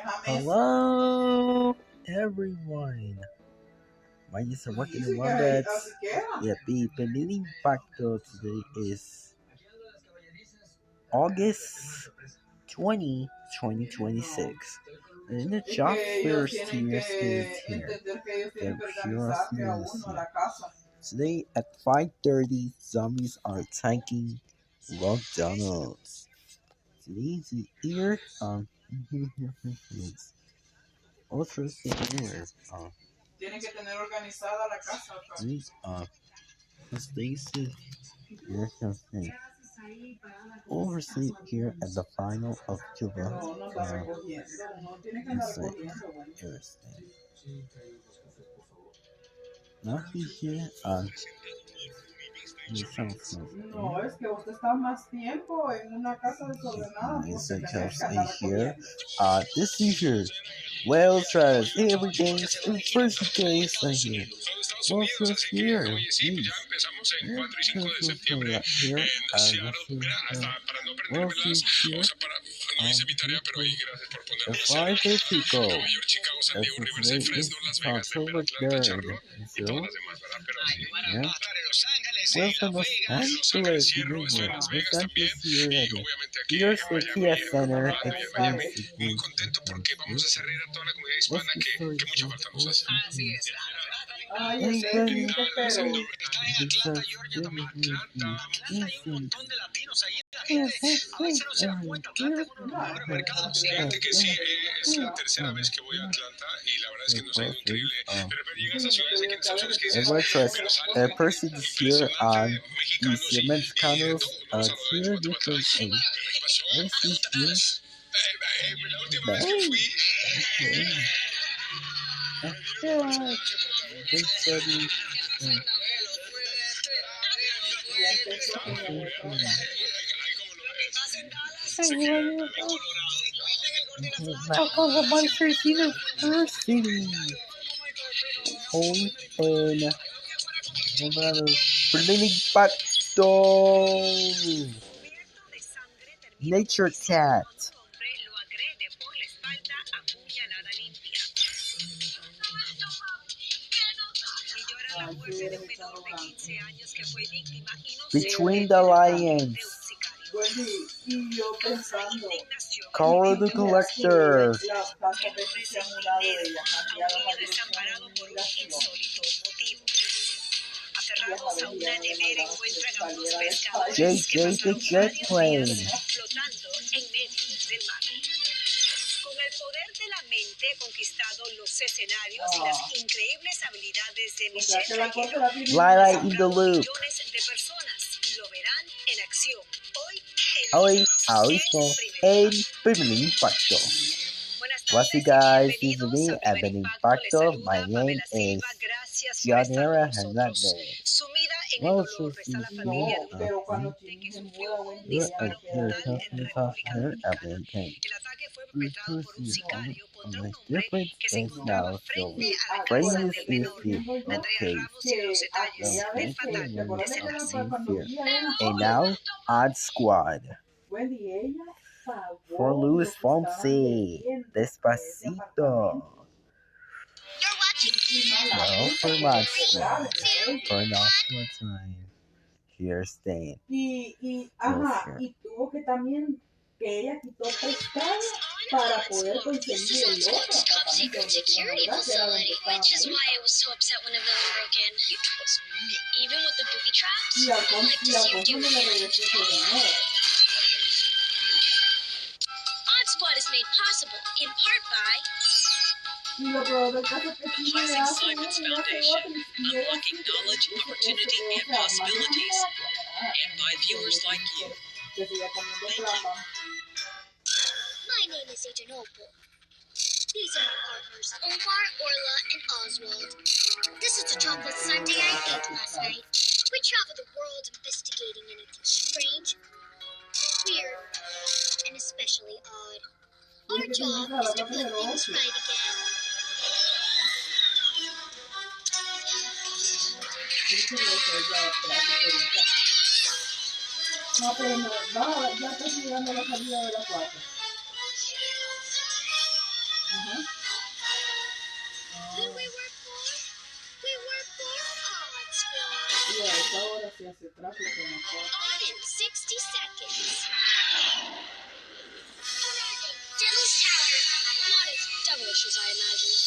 Hello, everyone. My name is working in Wombats. Yeah, the Impacto today is August 2026. And the job first years is here. The heroes is here. Today at 5:30, zombies are attacking McDonald's. Today's here. It's also here. These Stacy here something. Oversee here at the final of Cuba. Let's see. Everything. Now he's here. No, es que usted está más tiempo en una casa desordenada. Here. This is here. Well, Travis, everything's in first case here. Well, first here. Please. Here. Well, here. The five people. October 3rd. So, yeah. Welcome Los Angeles, Los Angeles here. Here's the Kia Center. Muy contento porque vamos a hacer reír a toda la comunidad hispana que mucho faltamos. Así es. Está en Atlanta, Georgia, también Atlanta. Hay un montón de latinos ahí. La gente a veces no se da cuenta. Atlanta es uno de los mejores mercados. Fíjate que sí, es la tercera vez que voy a Atlanta y la verdad es que nos ha ido increíble. Pero llegas a ciudades aquí en Estados Unidos que dices, a person here on these Mexicanos here different things. La última vez que fui. Nature cat. Between the Lions. Carl the Collector. JJ the Jet Plane. Con el poder de la mente he conquistado los escenarios y las increíbles habilidades de Michelle. Light in the Loop. Millones de personas lo verán en acción Hoy, en Primer Impacto. What's up, guys? This is me at the Impacto. My name is Gianera Hernandez. Well, different things now, so praise is the okay. And now, Odd Squad. For Luis Fonsi, Despacito. No, for my squad. For an awesome time. Here's Stan. Y tuvo que también que ella quitó prestado para poder conseguir el otro apartamento security facility, which is why I was so upset when the villain broke in. Even with the booby traps, y Alfonso le regresó su dinero. Odd Squad is made possible in part by Y lo peor del caso es que sí le hace Simon's Foundation, unlocking knowledge, opportunity, and possibilities, and by viewers like you. Que siga poniendo My plata. name is Agent Opal. These are my partners, Omar, Orla, and Oswald. This is the chocolate sundae I ate last night. We travel the world investigating anything strange, weird, and especially odd. Our job is to put things right again. No, pero no, ya casi llegando a la salida de la 4. sí hace tráfico en el cuarto. On in 60 seconds. Arriving. Devil's Tower. Not as devilish as I imagined.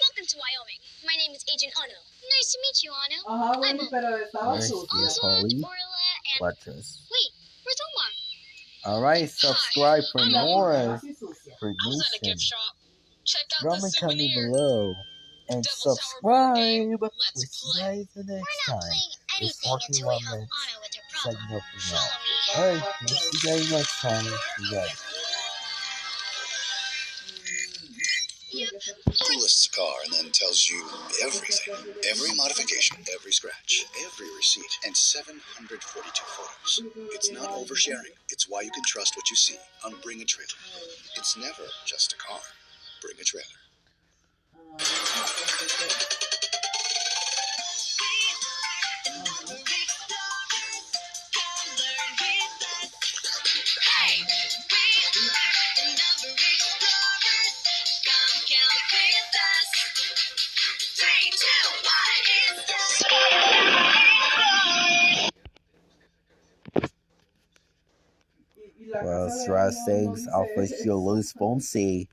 Welcome to Wyoming. My name is Agent Ono. Nice to meet you, Ono. Ajá, Wendy, pero estaba Nice sucio. to meet Oswald, Holly. Orla, and... Watch us. Wait, where's Omar? Alright, subscribe for more Así sucia. I was at a information. gift shop. Check out Drop the a comment souvenir. below and Devil's Tower subscribe. board game. We'll Let's see you play. guys the We're next not time. playing It's anything until we help Wombats Anna with her problem. signing off for now. Follow me. Alright, we'll see you guys next time. See you guys. He lists a car and then tells you everything. Every modification, every scratch, every receipt, and 742 photos. It's not oversharing. It's why you can trust what you see on Bring a Trailer. It's never just a car. Bring a Trailer. Well, Strauss saves Alpha Luz Fonse.